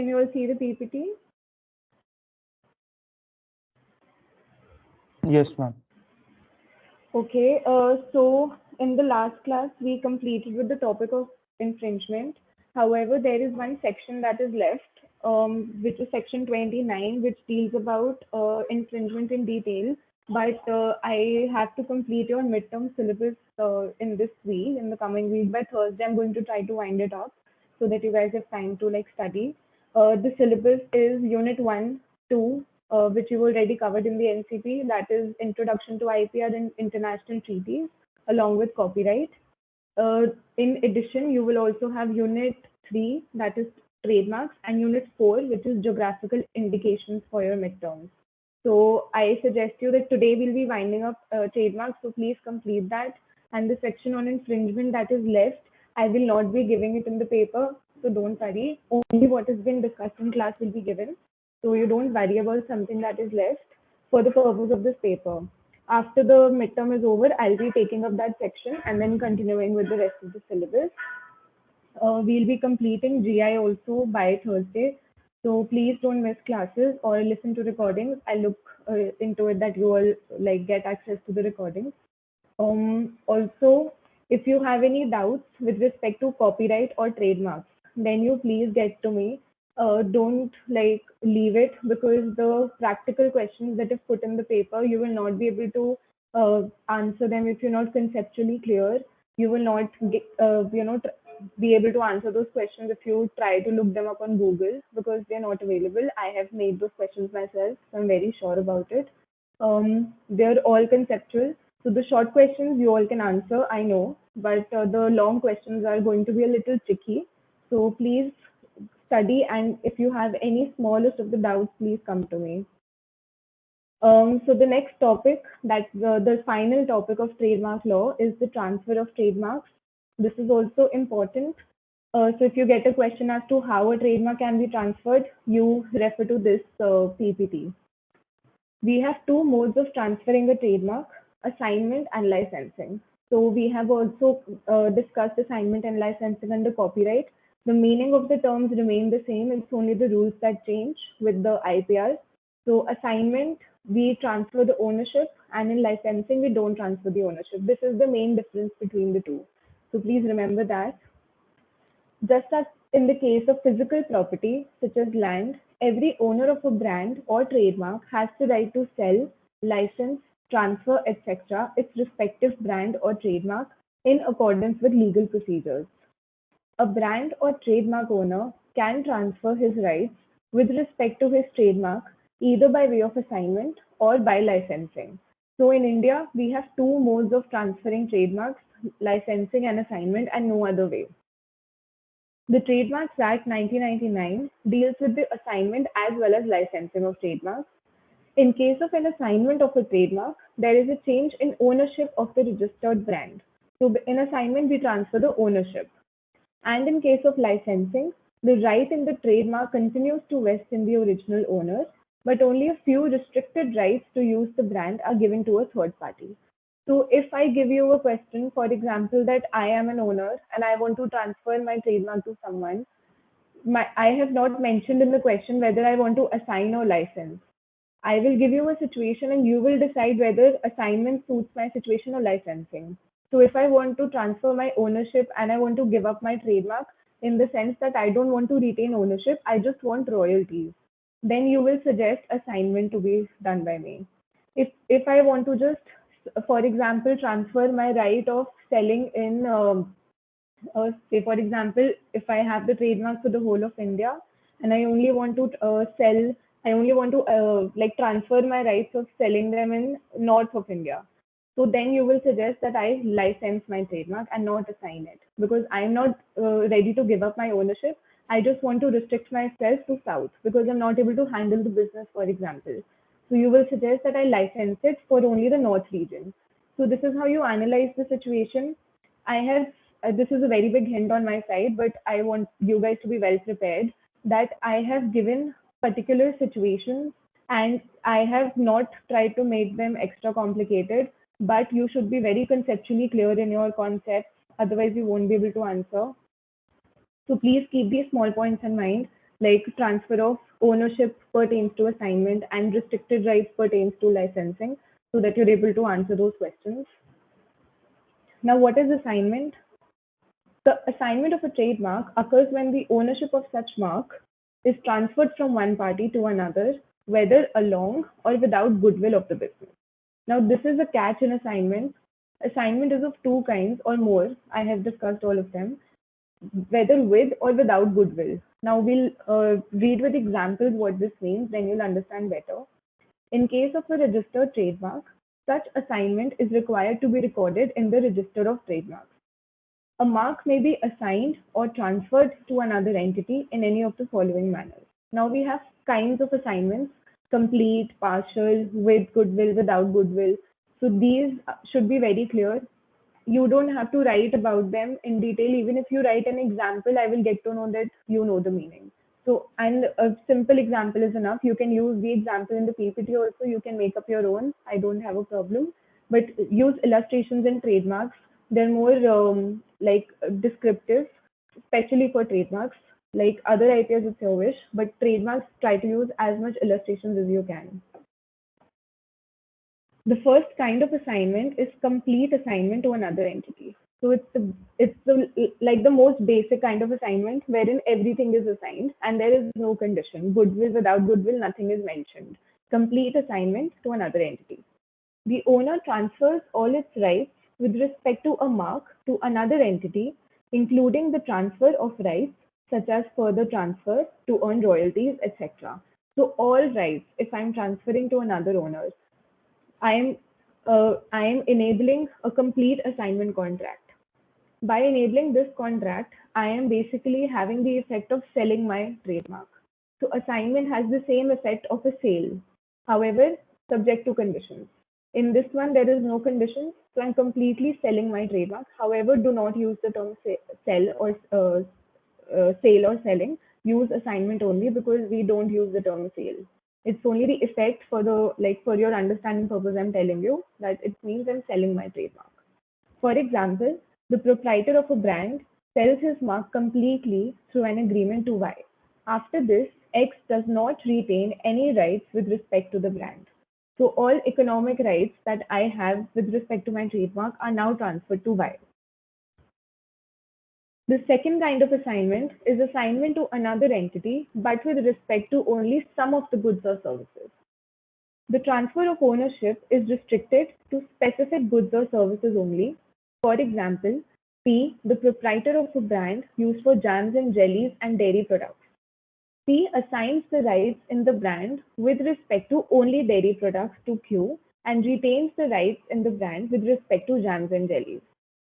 Can you all see the PPT? Yes, ma'am. Okay, so in the last class, we completed with the topic of infringement. However, there is one section that is left, which is section 29, which deals about infringement in detail. But I have to complete your midterm syllabus in this week, in the coming week. By Thursday, I'm going to try to wind it up so that you guys have time to like study. The syllabus is Unit 1, 2, which you've already covered in the NCP, that is Introduction to IPR and International Treaties, along with copyright. In addition, you will also have Unit 3, that is trademarks, and Unit 4, which is geographical indications for your midterms. So I suggest you that today we'll be winding up trademarks, so please complete that. And the section on infringement that is left, I will not be giving it in the paper, so don't worry. Only what has been discussed in class will be given. So you don't worry about something that is left for the purpose of this paper. After the midterm is over, I'll be taking up that section and then continuing with the rest of the syllabus. We'll be completing GI also by Thursday. So please don't miss classes or listen to recordings. I'll look into it that you all like get access to the recordings. Also, if you have any doubts with respect to copyright or trademarks, then you please get to me. Don't like leave it, because the practical questions that is put in the paper, you will not be able to answer them if you're not conceptually clear. You will not get, be able to answer those questions if you try to look them up on Google, because they're not available. I have made those questions myself, so I'm very sure about it. They're all conceptual. So the short questions you all can answer, I know, but the long questions are going to be a little tricky. So please study, and if you have any smallest of the doubts, please come to me. So the next topic, that the final topic of trademark law, is the transfer of trademarks. This is also important. So if you get a question as to how a trademark can be transferred, you refer to this PPT. We have two modes of transferring a trademark: assignment and licensing. So we have also discussed assignment and licensing under copyright. The meaning of the terms remain the same. It's only the rules that change with the IPR. So assignment, we transfer the ownership, and in licensing, we don't transfer the ownership. This is the main difference between the two. So please remember that. Just as in the case of physical property, such as land, every owner of a brand or trademark has the right to sell, license, transfer, etc., its respective brand or trademark in accordance with legal procedures. A brand or trademark owner can transfer his rights with respect to his trademark either by way of assignment or by licensing. So in India, we have two modes of transferring trademarks: licensing and assignment, and no other way. The Trademarks Act 1999 deals with the assignment as well as licensing of trademarks. In case of an assignment of a trademark, there is a change in ownership of the registered brand. So in assignment, we transfer the ownership. And in case of licensing, the right in the trademark continues to vest in the original owner, but only a few restricted rights to use the brand are given to a third party. So if I give you a question, for example, that I am an owner and I want to transfer my trademark to someone, I have not mentioned in the question whether I want to assign or license. I will give you a situation and you will decide whether assignment suits my situation or licensing. So if I want to transfer my ownership and I want to give up my trademark, in the sense that I don't want to retain ownership, I just want royalties, then you will suggest assignment to be done by me. If I want to just, for example, transfer my right of selling in, say for example, if I have the trademark for the whole of India and I only want to sell, I only want to like transfer my rights of selling them in north of India. So then you will suggest that I license my trademark and not assign it, because I'm not ready to give up my ownership. I just want to restrict myself to south because I'm not able to handle the business, for example. So you will suggest that I license it for only the north region. So this is how you analyze the situation. I have, this is a very big hint on my side, but I want you guys to be well prepared that I have given particular situations and I have not tried to make them extra complicated, but you should be very conceptually clear in your concepts, otherwise you won't be able to answer. So please keep these small points in mind. like transfer of ownership pertains to assignment and restricted rights pertains to licensing, so that you're able to answer those questions. Now, what is assignment? The assignment of a trademark occurs when the ownership of such mark is transferred from one party to another, whether along or without goodwill of the business. Now, this is a catch in assignment. Assignment is of two kinds or more. I have discussed all of them, whether with or without goodwill. Now, we'll read with examples what this means, then you'll understand better. In case of a registered trademark, such assignment is required to be recorded in the Register of Trademarks. A mark may be assigned or transferred to another entity in any of the following manners. Now we have kinds of assignments: complete, partial, with goodwill, without goodwill. So these should be very clear. You don't have to write about them in detail. Even if you write an example, I will get to know that you know the meaning. So, and a simple example is enough. You can use the example in the PPT also. You can make up your own. I don't have a problem. But use illustrations and trademarks. They're more like descriptive, especially for trademarks. Like other IPs, it's your wish, but trademarks, try to use as much illustrations as you can. The first kind of assignment is complete assignment to another entity. So it's like the most basic kind of assignment wherein everything is assigned and there is no condition. Goodwill, without goodwill, nothing is mentioned. Complete assignment to another entity. The owner transfers all its rights with respect to a mark to another entity, including the transfer of rights such as further transfer to earn royalties, etc. So all rights, if I'm transferring to another owner, I am enabling a complete assignment contract. By enabling this contract, I am basically having the effect of selling my trademark. So assignment has the same effect of a sale, however, subject to conditions. In this one, there is no conditions, so I'm completely selling my trademark. However, do not use the term sell or sale or selling. Use assignment only, because we don't use the term sale. It's only the effect for the, like, for your understanding purpose, I'm telling you that it means I'm selling my trademark. For example, the proprietor of a brand sells his mark completely through an agreement to Y. After this, X does not retain any rights with respect to the brand. So all economic rights that I have with respect to my trademark are now transferred to Y. The second kind of assignment is assignment to another entity, but with respect to only some of the goods or services. The transfer of ownership is restricted to specific goods or services only. For example, P, the proprietor of a brand used for jams and jellies and dairy products. P assigns the rights in the brand with respect to only dairy products to Q and retains the rights in the brand with respect to jams and jellies.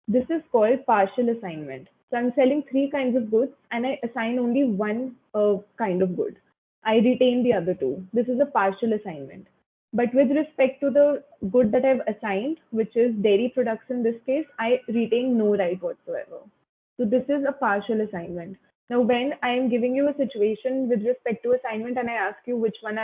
This is called partial assignment. So I'm selling three kinds of goods and I assign only one kind of good. I retain the other two. This is a partial assignment. But with respect to the good that I've assigned, which is dairy products in this case, I retain no right whatsoever. So this is a partial assignment. Now, when I am giving you a situation with respect to assignment and I ask you which one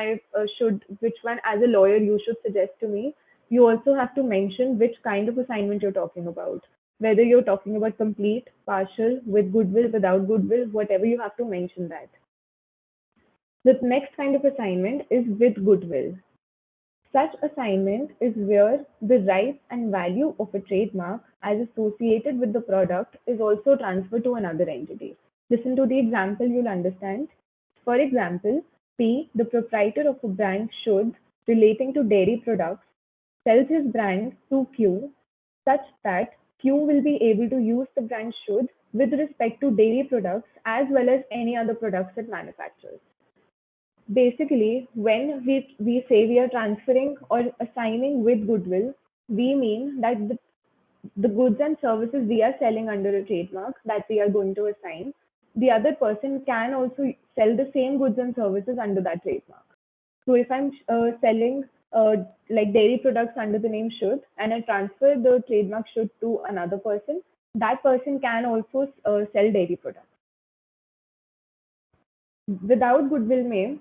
which one as a lawyer you should suggest to me, you also have to mention which kind of assignment you're talking about. Whether you're talking about complete, partial, with goodwill, without goodwill, whatever, you have to mention that. The next kind of assignment is with goodwill. Such assignment is where the rights and value of a trademark as associated with the product is also transferred to another entity. Listen to the example, you'll understand. For example, P, the proprietor of a brand should relating to dairy products, sells his brand to Q such that Q will be able to use the brand should with respect to dairy products as well as any other products it manufactures. Basically, when we say we are transferring or assigning with goodwill, we mean that the goods and services we are selling under a trademark that we are going to assign, the other person can also sell the same goods and services under that trademark. So if I'm selling like dairy products under the name should and I transfer the trademark should to another person, that person can also sell dairy products. Without goodwill name,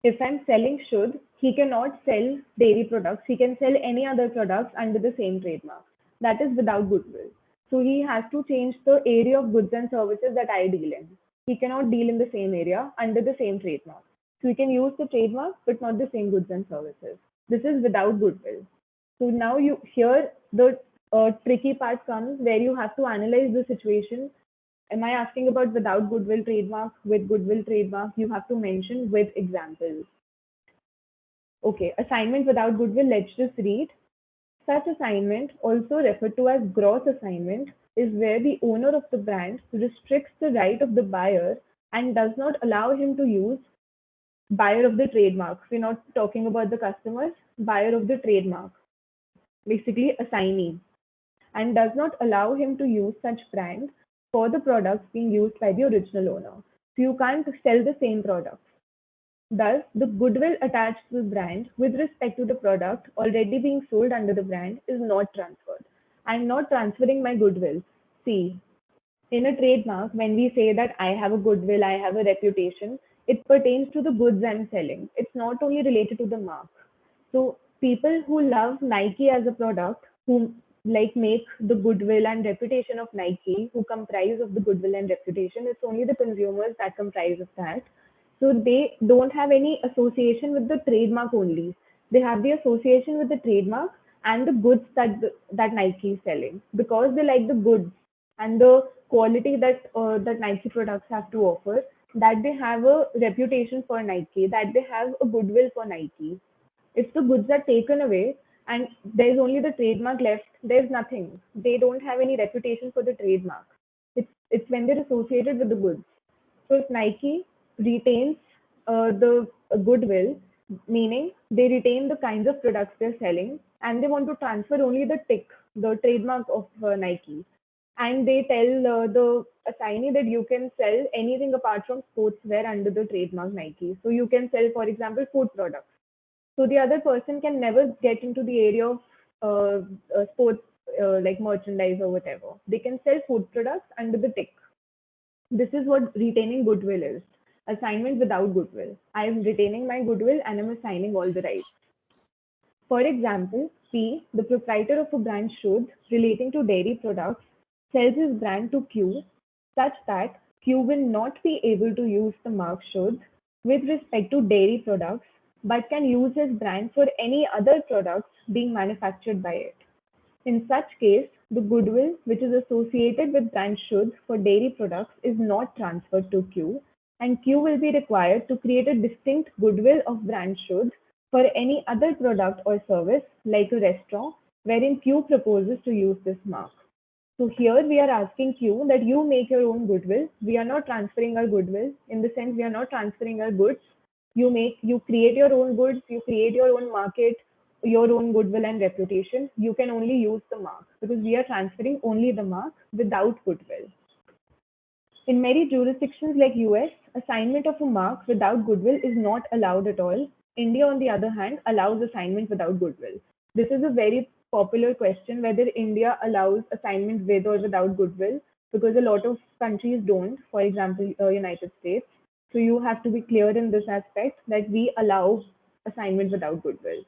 if I'm selling should, he cannot sell dairy products. He can sell any other products under the same trademark. That is without goodwill. So he has to change the area of goods and services that I deal in. He cannot deal in the same area under the same trademark. So he can use the trademark, but not the same goods and services. This is without goodwill. So now you here the tricky part comes where you have to analyze the situation. Am I asking about without goodwill trademark, with goodwill trademark? You have to mention with examples. Okay, assignment without goodwill, let's just read. Such assignment, also referred to as gross assignment, is where the owner of the brand restricts the right of the buyer and does not allow him to use buyer of the trademark. We're not talking about the customers, buyer of the trademark, basically assignee, and does not allow him to use such brand for the products being used by the original owner. So you can't sell the same products. Thus, the goodwill attached to the brand with respect to the product already being sold under the brand is not transferred. I'm not transferring my goodwill. See, in a trademark, when we say that I have a goodwill, I have a reputation, it pertains to the goods I'm selling. It's not only related to the mark. So people who love Nike as a product, who like make the goodwill and reputation of Nike, who comprise of the goodwill and reputation, it's only the consumers that comprise of that. So they don't have any association with the trademark only. They have the association with the trademark and the goods that Nike is selling because they like the goods and the quality that Nike products have to offer. That they have a reputation for Nike, that they have a goodwill for Nike. If the goods are taken away and there's only the trademark left, there's nothing. They don't have any reputation for the trademark. It's when they're associated with the goods. So if Nike retains the goodwill, meaning they retain the kinds of products they're selling, and they want to transfer only the tick, the trademark of Nike, and they tell the assignee that you can sell anything apart from sportswear under the trademark Nike. So you can sell, for example, food products. So the other person can never get into the area of sports like merchandise or whatever. They can sell food products under the tick. This is what retaining goodwill is. Assignment without goodwill. I am retaining my goodwill and I'm assigning all the rights. For example, P, the proprietor of a brand should, relating to dairy products, sells his brand to Q such that Q will not be able to use the mark should with respect to dairy products, but can use his brand for any other products being manufactured by it. In such case, the goodwill which is associated with brand should for dairy products is not transferred to Q, and Q will be required to create a distinct goodwill of brand should for any other product or service, like a restaurant, wherein Q proposes to use this mark. So here we are asking Q that you make your own goodwill. We are not transferring our goodwill. In the sense, we are not transferring our goods. You create your own goods, you create your own market, your own goodwill and reputation. You can only use the mark because we are transferring only the mark without goodwill. In many jurisdictions like US, assignment of a mark without goodwill is not allowed at all. India, on the other hand, allows assignment without goodwill. This is a very popular question whether India allows assignment with or without goodwill because a lot of countries don't, for example, United States. So you have to be clear in this aspect that we allow assignment without goodwill.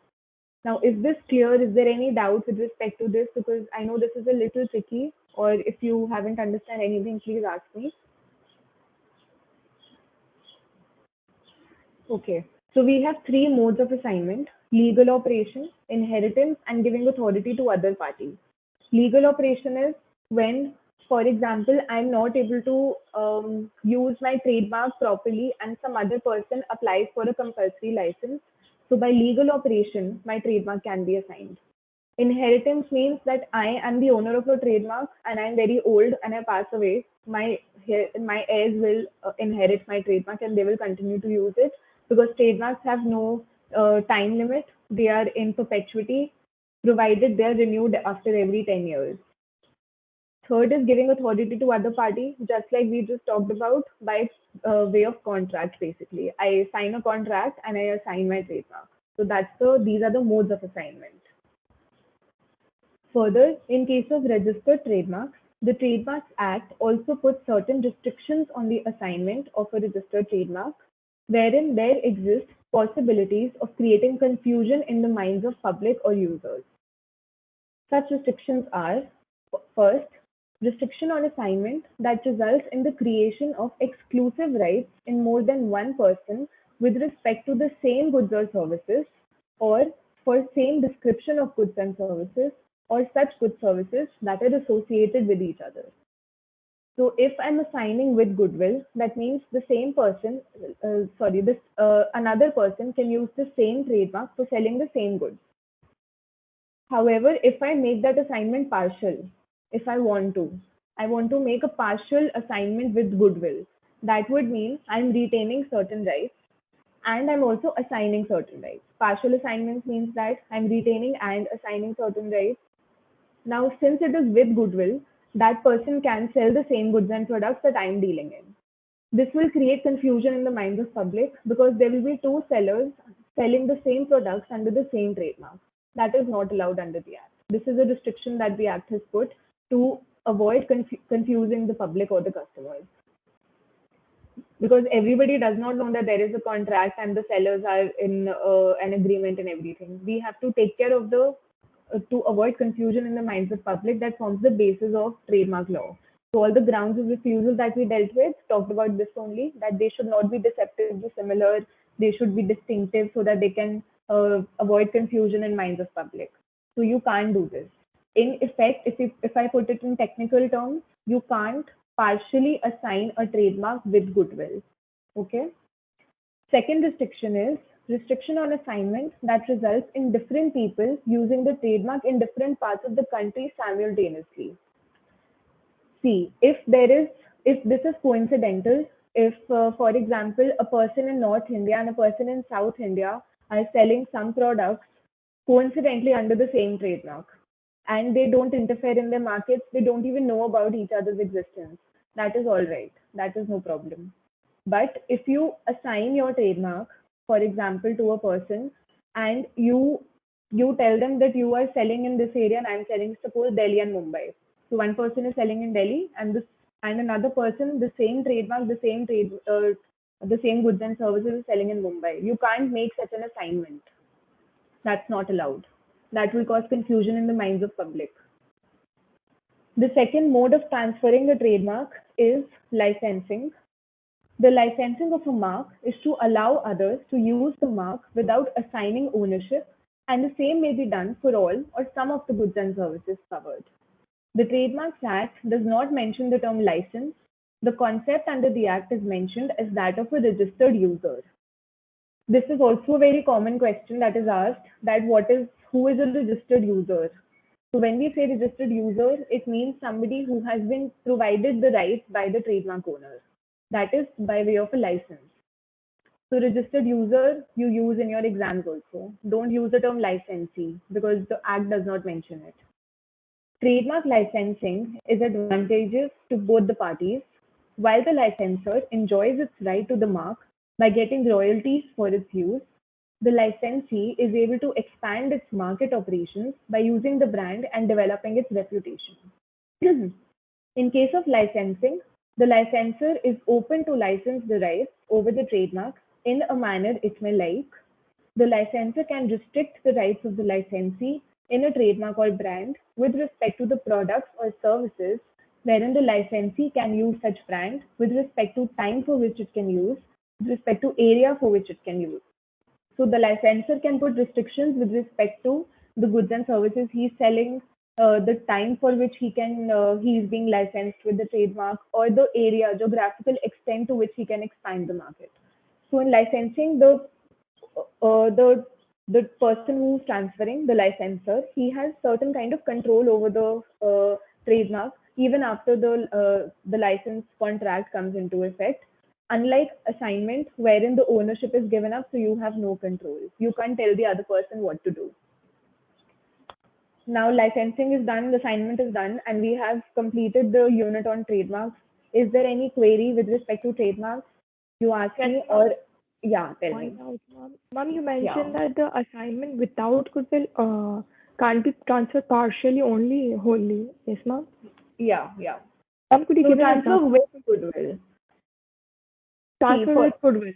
Now, is this clear? Is there any doubt with respect to this? Because I know this is a little tricky, or if you haven't understand anything, please ask me. Okay. So we have three modes of assignment: legal operation, inheritance, and giving authority to other parties. Legal operation is when, for example, I'm not able to use my trademark properly and some other person applies for a compulsory license. So by legal operation, my trademark can be assigned. Inheritance means that I am the owner of a trademark and I'm very old and I pass away. My heirs will inherit my trademark and they will continue to use it because trademarks have no time limit. They are in perpetuity, provided they are renewed after every 10 years. Third is giving authority to other party, just like we just talked about by way of contract. Basically, I sign a contract and I assign my trademark. So these are the modes of assignment. Further, in case of registered trademarks, the Trademarks Act also puts certain restrictions on the assignment of a registered trademark, wherein there exist possibilities of creating confusion in the minds of public or users. Such restrictions are: first, Restriction on assignment that results in the creation of exclusive rights in more than one person with respect to the same goods or services, or for same description of goods and services, or such goods services that are associated with each other. So if I'm assigning with goodwill, that means the same person, this another person can use the same trademark for selling the same goods. However, if I make that assignment partial, if I want to make a partial assignment with goodwill. That would mean I'm retaining certain rights and I'm also assigning certain rights. Partial assignments means that I'm retaining and assigning certain rights. Now, since it is with goodwill, that person can sell the same goods and products that I'm dealing in. This will create confusion in the minds of public because there will be two sellers selling the same products under the same trademark. That is not allowed under the Act. This is a restriction that the Act has put to avoid confusing the public or the customers. Because everybody does not know that there is a contract and the sellers are in an agreement and everything. We have to take care of the to avoid confusion in the minds of public that forms the basis of trademark law. So all the grounds of refusal that we dealt with talked about this only, that they should not be deceptively similar, they should be distinctive so that they can avoid confusion in minds of public. So you can't do this. In effect, if I put it in technical terms, you can't partially assign a trademark with goodwill. Okay. Second restriction is restriction on assignment that results in different people using the trademark in different parts of the country simultaneously. See, if this is coincidental, if, for example, a person in North India and a person in South India are selling some products coincidentally under the same trademark, and they don't interfere in their markets, they don't even know about each other's existence, that is all right. That is no problem. But if you assign your trademark, for example, to a person, and you tell them that you are selling in this area and I'm selling, suppose, Delhi and Mumbai. So one person is selling in Delhi and another person, the same trademark, the same goods and services is selling in Mumbai. You can't make such an assignment. That's not allowed. That will cause confusion in the minds of public. The second mode of transferring a trademark is licensing. The licensing of a mark is to allow others to use the mark without assigning ownership, and the same may be done for all or some of the goods and services covered. The Trademarks Act does not mention the term license. The concept under the Act is mentioned as that of a registered user. This is also a very common question that is asked, that who is a registered user? So when we say registered user, it means somebody who has been provided the rights by the trademark owner. That is by way of a license. So registered user you use in your exams also. Don't use the term licensee because the Act does not mention it. Trademark licensing is advantageous to both the parties. While the licensor enjoys its right to the mark by getting royalties for its use, the licensee is able to expand its market operations by using the brand and developing its reputation. In case of licensing, the licensor is open to license the rights over the trademark in a manner it may like. The licensor can restrict the rights of the licensee in a trademark or brand with respect to the products or services wherein the licensee can use such brand, with respect to time for which it can use, with respect to area for which it can use. So the licensor can put restrictions with respect to the goods and services he's selling, the time for which he is being licensed with the trademark, or the area, geographical extent to which he can expand the market. So in licensing, the person who's transferring, the licensor, he has certain kind of control over the trademark even after the license contract comes into effect. Unlike assignment, wherein the ownership is given up, so you have no control. You can't tell the other person what to do. Now licensing is done, the assignment is done, and we have completed the unit on trademarks. Is there any query with respect to trademarks? You ask me, or yeah, tell me. Point out, ma'am, you mentioned Yeah, that the assignment without goodwill can't be transferred partially, only wholly. Yes, ma'am. yeah. Ma'am, could you No, give an transfer example? with goodwill. See, Transfer for with goodwill.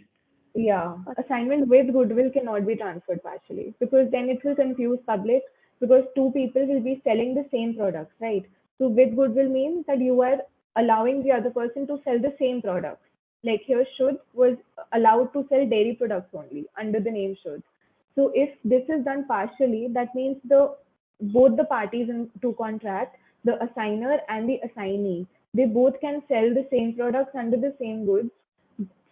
yeah, Uh, assignment with goodwill cannot be transferred partially because then it will confuse public because two people will be selling the same products, right? So with goodwill means that you are allowing the other person to sell the same products. Like here, Shudh was allowed to sell dairy products only under the name Shudh. So if this is done partially, that means the both the parties to contract, the assigner and the assignee, they both can sell the same products under the same goods.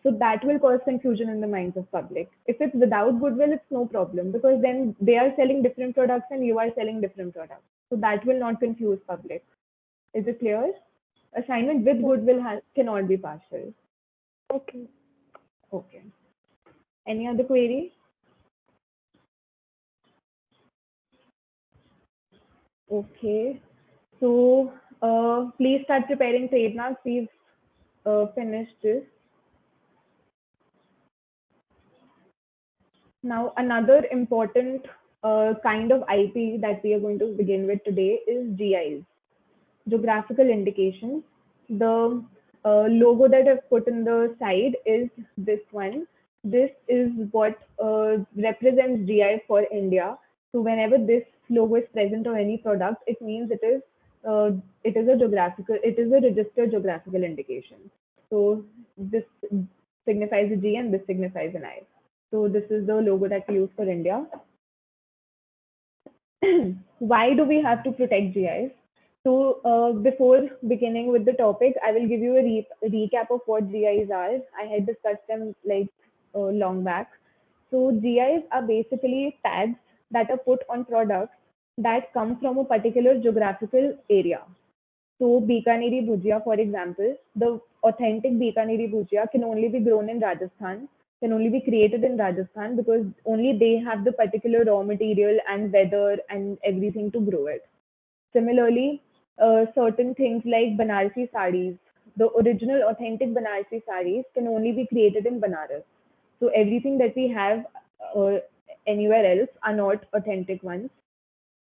So that will cause confusion in the minds of public. If it's without goodwill, it's no problem because then they are selling different products and you are selling different products. So that will not confuse public. Is it clear? Assignment with goodwill cannot be partial. Okay. Okay. Any other query? Okay. So please start preparing trademarks. We've finished this. Now, another important kind of IP that we are going to begin with today is GIs, geographical indications. The logo that I've put in the side is this one. This is what represents GI for India. So whenever this logo is present on any product, it means uh, it is a registered geographical indication. So this signifies a G and this signifies an I. So this is the logo that we use for India. Why do we have to protect GIs? So before beginning with the topic, I will give you a recap of what GIs are. I had discussed them like long back. So GIs are basically tags that are put on products that come from a particular geographical area. So Bikaneri bhujia, for example, the authentic Bikaneri bhujia can only be grown in Rajasthan, can only be created in Rajasthan because only they have the particular raw material and weather and everything to grow it. Similarly, certain things like Banarsi sarees, the original authentic Banarsi sarees can only be created in Banaras. So everything that we have uh, anywhere else are not authentic ones.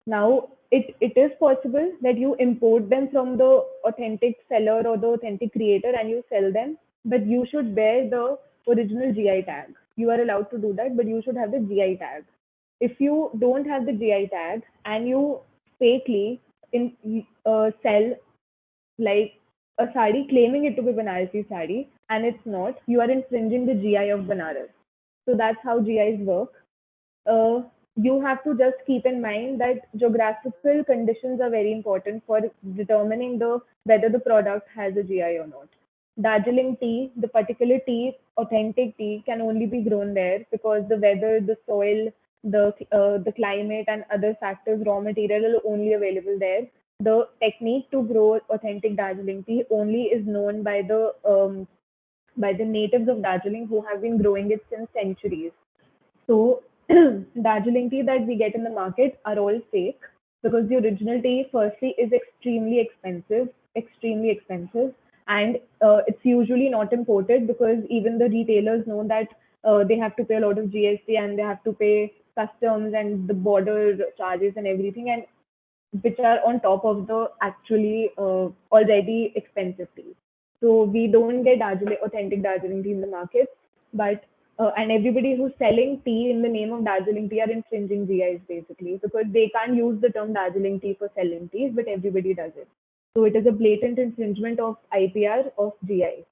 Now, it is possible that you import them from the authentic seller or the authentic creator and you sell them, but you should bear the original GI tag. You are allowed to do that, but you should have the GI tag. If you don't have the GI tag and you fakely sell like a sari claiming it to be Banarasi sari and it's not, you are infringing the GI of Banaras. So that's how GIs work. uh, you have to just keep in mind that geographical conditions are very important for determining the whether the product has a GI or not. Darjeeling tea, the particular tea, authentic tea, can only be grown there because the weather, the soil, the climate, and other factors, raw material are only available there. The technique to grow authentic Darjeeling tea only is known by the natives of Darjeeling who have been growing it since centuries. So Darjeeling tea that we get in the market are all fake because the original tea, firstly, is extremely expensive, and it's usually not imported because even the retailers know that they have to pay a lot of GST and they have to pay customs and the border charges and everything, and which are on top of the actually already expensive tea. So we don't get authentic Darjeeling tea in the market, but and everybody who's selling tea in the name of Darjeeling tea are infringing GIs basically because they can't use the term Darjeeling tea for selling teas, but everybody does it. So it is a blatant infringement of IPR of GI.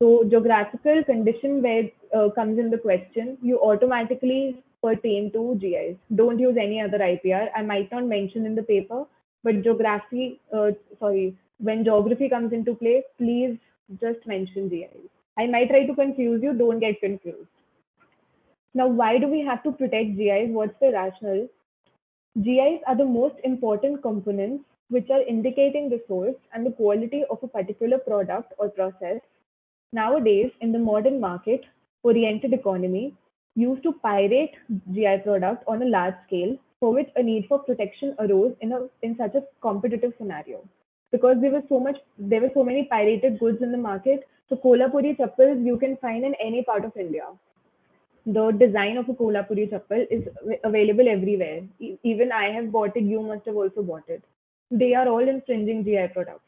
So geographical condition where comes in the question, you automatically pertain to GIs. Don't use any other IPR. I might not mention in the paper, but when geography comes into play, please just mention GIs. I might try to confuse you. Don't get confused. Now, why do we have to protect GIs? What's the rationale? GIs are the most important components which are indicating the source and the quality of a particular product or process. Nowadays, in the modern market-oriented economy, used to pirate GI product on a large scale, for which a need for protection arose in such a competitive scenario. Because there were so many pirated goods in the market. So Kolhapuri chappals you can find in any part of India. The design of a Kolhapuri chappal is available everywhere. Even I have bought it. You must have also bought it. They are all infringing GI products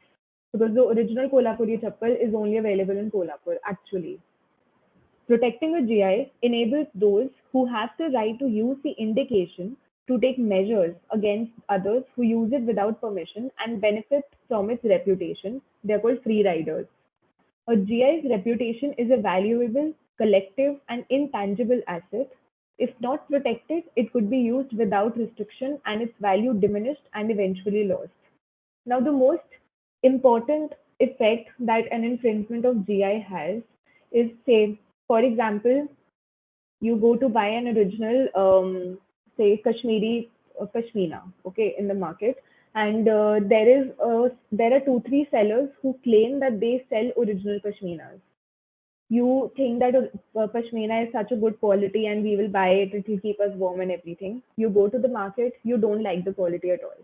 because the original Kolhapuri chappal is only available in Kolhapur, actually. Protecting a GI enables those who have the right to use the indication to take measures against others who use it without permission and benefit from its reputation. They're called free riders. A GI's reputation is a valuable, collective, and intangible asset. If not protected, it could be used without restriction and its value diminished and eventually lost. Now, the most important effect that an infringement of GI has is, say, for example, you go to buy an original, say, Kashmiri Pashmina, okay, in the market, and there are two, three sellers who claim that they sell original Pashminas. You think that Pashmina is such a good quality and we will buy it, it will keep us warm and everything. You go to the market, you don't like the quality at all.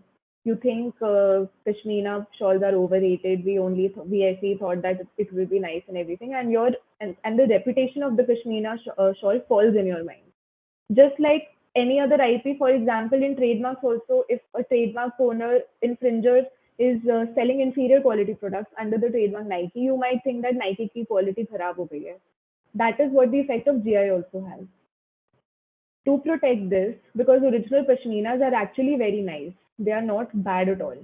You think Pashmina shawls are overrated. We actually thought that it will be nice and everything, and and the reputation of the Pashmina shawl falls in your mind. Just like any other IP, for example, in trademarks also, if a trademark owner infringer is selling inferior quality products under the trademark Nike, you might think that Nike की quality खराब हो गई है. That is what the effect of GI also has. To protect this, because original pashminas are actually very nice, they are not bad at all.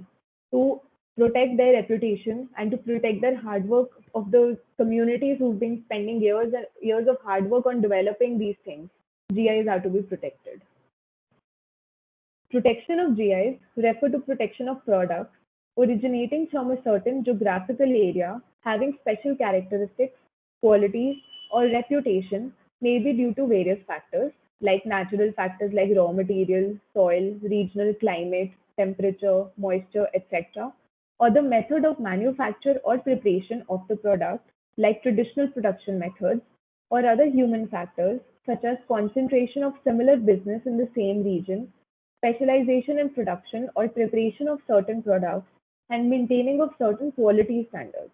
To protect their reputation and to protect their hard work of the communities who've been spending years and years of hard work on developing these things, GIs have to be protected. Protection of GIs refer to protection of products originating from a certain geographical area having special characteristics, qualities, or reputation may be due to various factors like natural factors like raw material, soil, regional climate, temperature, moisture, etc., or the method of manufacture or preparation of the product like traditional production methods, or other human factors such as concentration of similar business in the same region, specialization in production or preparation of certain products, and maintaining of certain quality standards.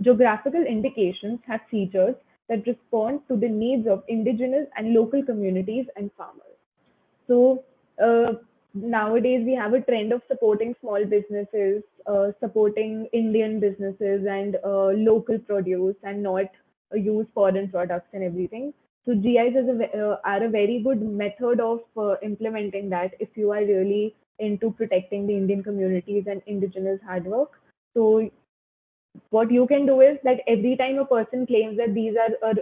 Geographical indications have features that respond to the needs of indigenous and local communities and farmers. So nowadays we have a trend of supporting small businesses, supporting Indian businesses and local produce and not use foreign products and everything. So GIs are a very good method of implementing that if you are really into protecting the Indian communities and indigenous hard work. So what you can do is that every time a person claims that these are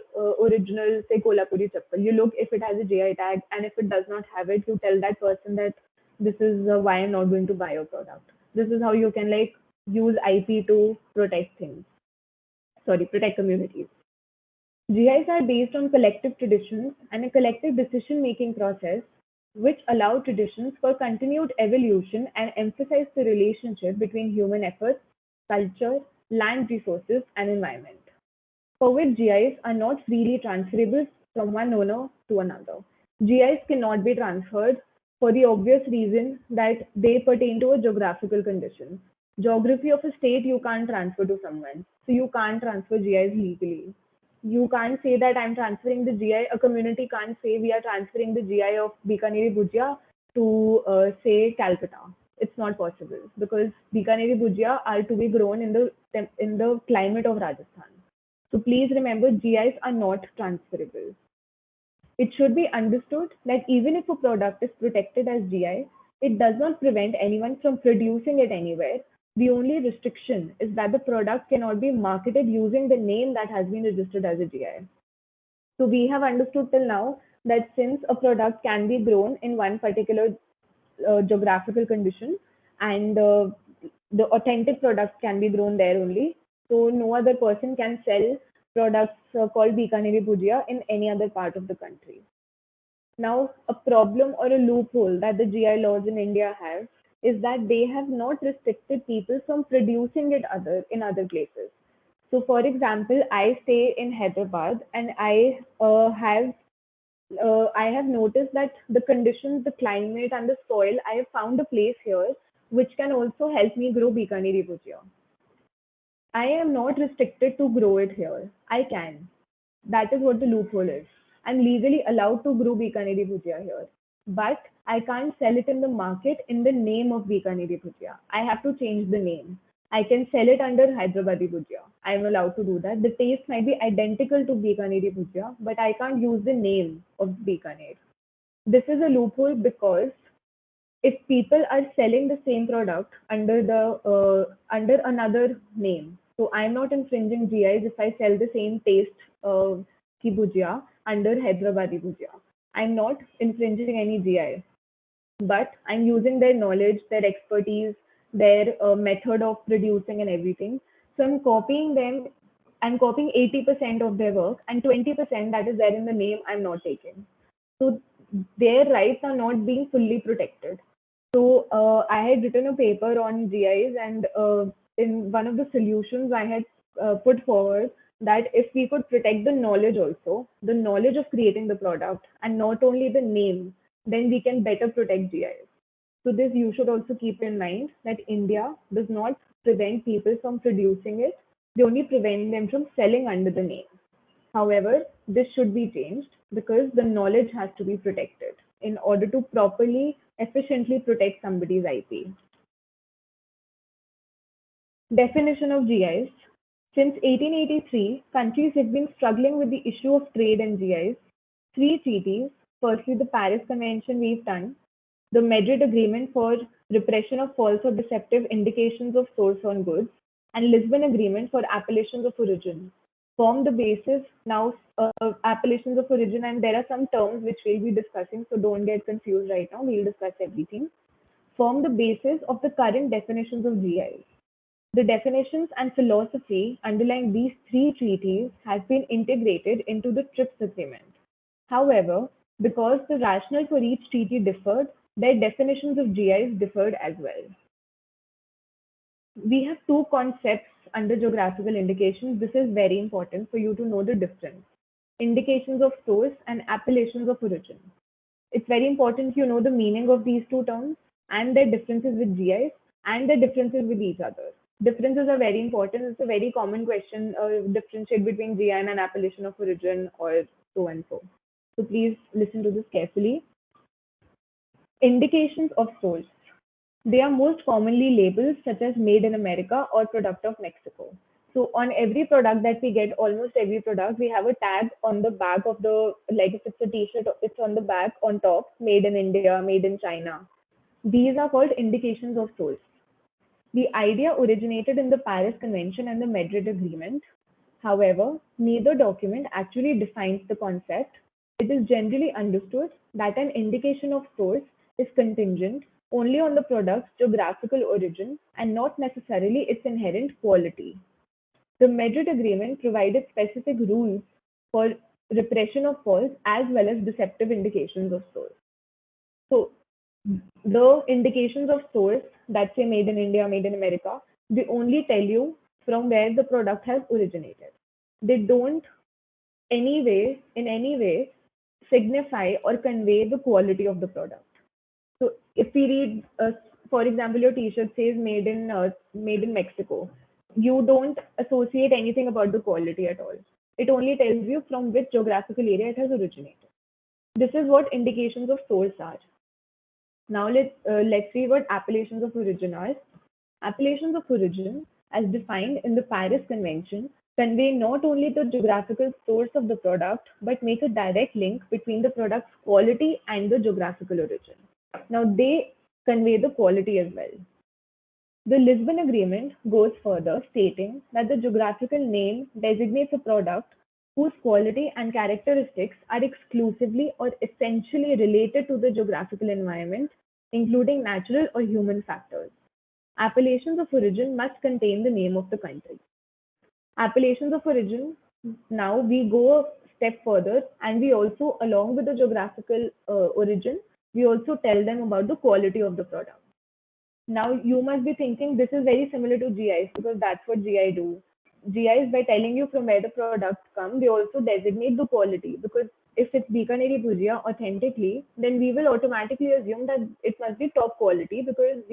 original, say, Kolhapuri chappal, you look if it has a GI tag, and if it does not have it, you tell that person that this is why I'm not going to buy your product. This is how you can like use IP to protect things. Sorry, protect communities. GIs are based on collective traditions and a collective decision-making process which allow traditions for continued evolution and emphasize the relationship between human efforts, culture, land resources, and environment, for which GIs are not freely transferable from one owner to another. GIs cannot be transferred for the obvious reason that they pertain to a geographical condition. Geography of a state you can't transfer to someone, so you can't transfer GIs legally. You can't say that I'm transferring the GI. A community can't say we are transferring the GI of Bikaneri Bhujia to say Calcutta. It's not possible because Bikaneri Bhujia are to be grown in the climate of Rajasthan. So please remember, GIs are not transferable. It should be understood that even if a product is protected as GI, it does not prevent anyone from producing it anywhere. The only restriction is that the product cannot be marketed using the name that has been registered as a GI. So we have understood till now that since a product can be grown in one particular geographical condition and the authentic products can be grown there only, so no other person can sell products called Bikaneri Bhujia in any other part of the country. Now, a problem or a loophole that the GI laws in India have is that they have not restricted people from producing it in other places. So, for example, I stay in Hyderabad and I have noticed that the conditions, the climate, and the soil. I have found a place here which can also help me grow Bikaneri Bhujia. I am not restricted to grow it here. I can. That is what the loophole is. I'm legally allowed to grow Bikaneri Bhujia here, but I can't sell it in the market in the name of Bikaneri Bhujia. I have to change the name. I can sell it under Hyderabadi Bhujia. I'm allowed to do that. The taste might be identical to Bikaneri Bhujia, but I can't use the name of Bikaner. This is a loophole because if people are selling the same product under another name, so I'm not infringing GIs if I sell the same taste ki bhujia under Hyderabadi bhujia. I'm not infringing any GI, but I'm using their knowledge, their expertise, their method of producing and everything. So I'm copying them. I'm copying 80% of their work, and 20% that is there in the name I'm not taking. So their rights are not being fully protected. So I had written a paper on GIs, and in one of the solutions I had put forward that if we could protect the knowledge also, the knowledge of creating the product, and not only the name, then we can better protect GIs. So this you should also keep in mind that India does not prevent people from producing it; they only prevent them from selling under the name. However, this should be changed because the knowledge has to be protected in order to properly, efficiently protect somebody's IP. Definition of GIs. Since 1883, countries have been struggling with the issue of trade and GIs. Three treaties, firstly the Paris Convention we've done, the Madrid Agreement for repression of false or deceptive indications of source on goods, and Lisbon Agreement for appellations of origin form the basis now appellations of origin, and there are some terms which we'll be discussing, so don't get confused right now. We'll discuss everything. Form the basis of the current definitions of GIs. The definitions and philosophy underlying these three treaties has been integrated into the TRIPS agreement. However, because the rationale for each treaty differed, their definitions of GIs differed as well. We have two concepts under geographical indications. This is very important for you to know the difference. Indications of source and appellations of origin. It's very important you know the meaning of these two terms and their differences with GIs and their differences with each other. Differences are very important. It's a very common question, differentiate between GI and an appellation of origin or so and so. So please listen to this carefully. Indications of source. They are most commonly labeled such as made in America or product of Mexico. So on every product that we get, almost every product, we have a tag on the back of the, like if it's a t-shirt, it's on the back on top, made in India, made in China. These are called indications of source. The idea originated in the Paris Convention and the Madrid Agreement. However, neither document actually defines the concept. It is generally understood that an indication of source is contingent only on the product's geographical origin and not necessarily its inherent quality. The Madrid Agreement provided specific rules for repression of false as well as deceptive indications of source. So the indications of source that say made in India, made in America, they only tell you from where the product has originated. They don't in any way signify or convey the quality of the product. So if we read, for example, your T-shirt says made in Mexico, you don't associate anything about the quality at all. It only tells you from which geographical area it has originated. This is what indications of source are. Now let's see what appellations of origin are. Appellations of origin, as defined in the Paris Convention, convey not only the geographical source of the product, but make a direct link between the product's quality and the geographical origin. Now they convey the quality as well. The Lisbon Agreement goes further, stating that the geographical name designates a product whose quality and characteristics are exclusively or essentially related to the geographical environment, including natural or human factors. Appellations of origin must contain the name of the country. Appellations of origin, now we go a step further and we also, along with the geographical origin, we also tell them about the quality of the product. Now you must be thinking this is very similar to GIs because that's what GI do. GIs, by telling you from where the products come, they also designate the quality because if it's Bikaneri Bhujia authentically, then we will automatically assume that it must be top quality because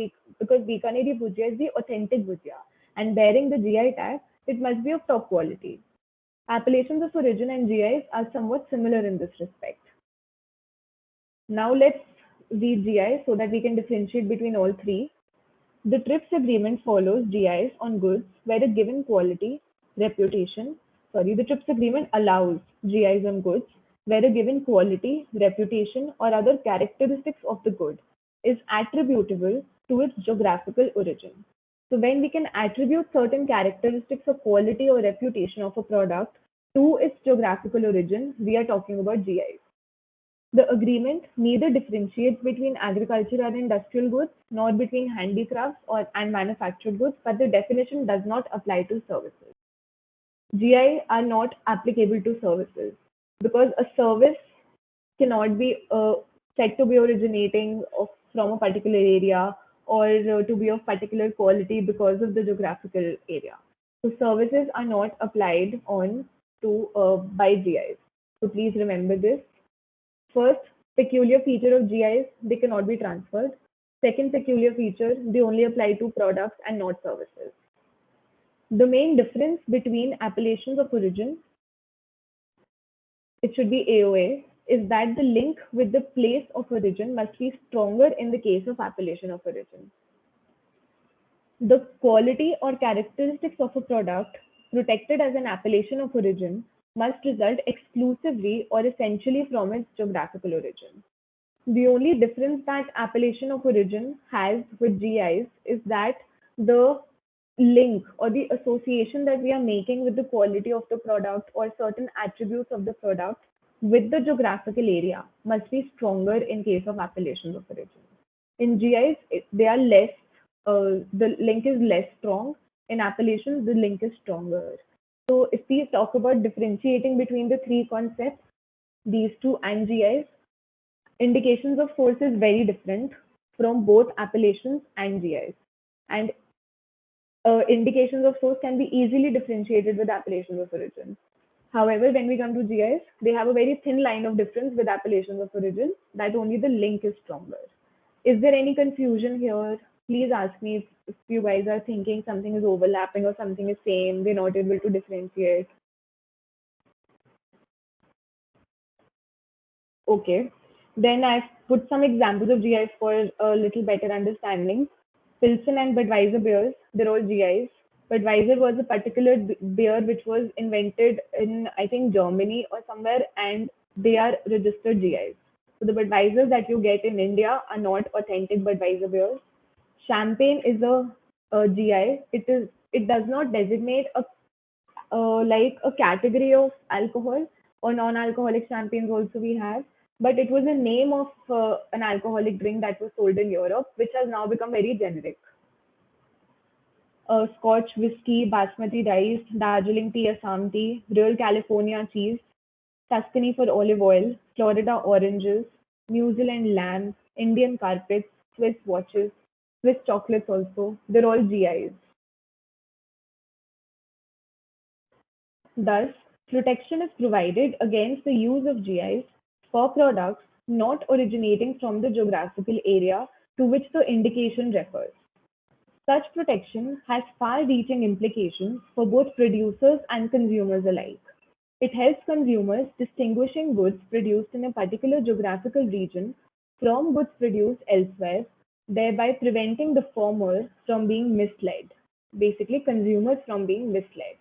Bikaneri Bhujia is the authentic Bhujia, and bearing the GI tag, it must be of top quality. Appellations of origin and GIs are somewhat similar in this respect. Now let's read GIs so that we can differentiate between all three. The TRIPS agreement follows GIs on goods where a given quality, reputation, the TRIPS agreement allows GIs on goods where a given quality, reputation, or other characteristics of the good is attributable to its geographical origin. So when we can attribute certain characteristics or quality or reputation of a product to its geographical origin, we are talking about GIs. The agreement neither differentiates between agricultural and industrial goods nor between handicrafts and manufactured goods, but the definition does not apply to services. GI are not applicable to services because a service cannot be said to be originating from a particular area or to be of particular quality because of the geographical area. So services are not applied on to by GIs. So please remember this. First peculiar feature of GIs, they cannot be transferred. Second peculiar feature, they only apply to products and not services. The main difference between appellations of origin, it should be AOA, is that the link with the place of origin must be stronger in the case of appellation of origin. The quality or characteristics of a product protected as an appellation of origin must result exclusively or essentially from its geographical origin. The only difference that appellation of origin has with GIs is that the link or the association that we are making with the quality of the product or certain attributes of the product with the geographical area must be stronger in case of appellations of origin. In GIs, they are less, the link is less strong. In appellations, the link is stronger. So if we talk about differentiating between the three concepts, these two and GIs, indications of source is very different from both appellations and GIs. And indications of source can be easily differentiated with appellations of origin. However, when we come to GIs, they have a very thin line of difference with appellations of origin, that only the link is stronger. Is there any confusion here? Please ask me if you guys are thinking something is overlapping or something is same, we're not able to differentiate. Okay. Then I've put some examples of GIs for a little better understanding. Pilsen and Budweiser beers, they're all GIs. Budweiser was a particular beer which was invented in, I think, Germany or somewhere, and they are registered GIs. So the Budweisers that you get in India are not authentic Budweiser beers. Champagne is a GI. It does not designate a like a category of alcohol or non-alcoholic champagnes also we have, but it was a name of an alcoholic drink that was sold in Europe, which has now become very generic. Scotch whiskey, basmati rice, Darjeeling tea, Assam tea, Real California cheese, Tuscany for olive oil, Florida oranges, New Zealand lamb, Indian carpets, Swiss watches, Swiss chocolates also. They're all GIs. Thus, protection is provided against the use of GIs for products not originating from the geographical area to which the indication refers. Such protection has far-reaching implications for both producers and consumers alike. It helps consumers distinguishing goods produced in a particular geographical region from goods produced elsewhere, thereby preventing the former from being misled. Basically, consumers from being misled.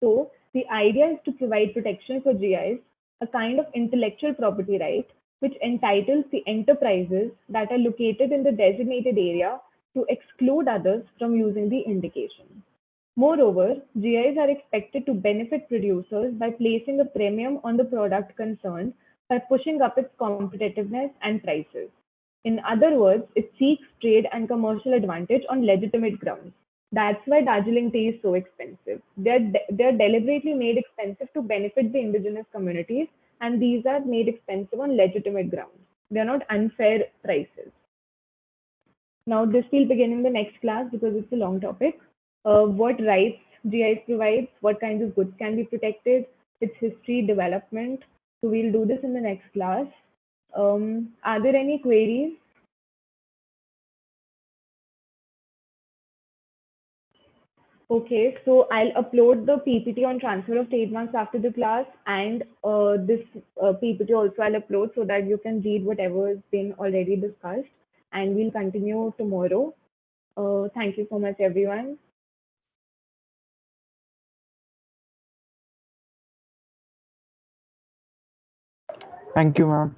So the idea is to provide protection for GIs, a kind of intellectual property right, which entitles the enterprises that are located in the designated area to exclude others from using the indication. Moreover, GIs are expected to benefit producers by placing a premium on the product concerned by pushing up its competitiveness and prices. In other words, it seeks trade and commercial advantage on legitimate grounds. That's why Darjeeling tea is so expensive. They're deliberately made expensive to benefit the indigenous communities, and these are made expensive on legitimate grounds. They're not unfair prices. Now, this will begin in the next class because it's a long topic. What rights GIs provides, what kinds of goods can be protected, its history, development. So we'll do this in the next class. Are there any queries? Okay, so I'll upload the PPT on transfer of trademarks after the class, and this PPT also I'll upload so that you can read whatever has been already discussed, and we'll continue tomorrow. Thank you so much, everyone. Thank you, ma'am.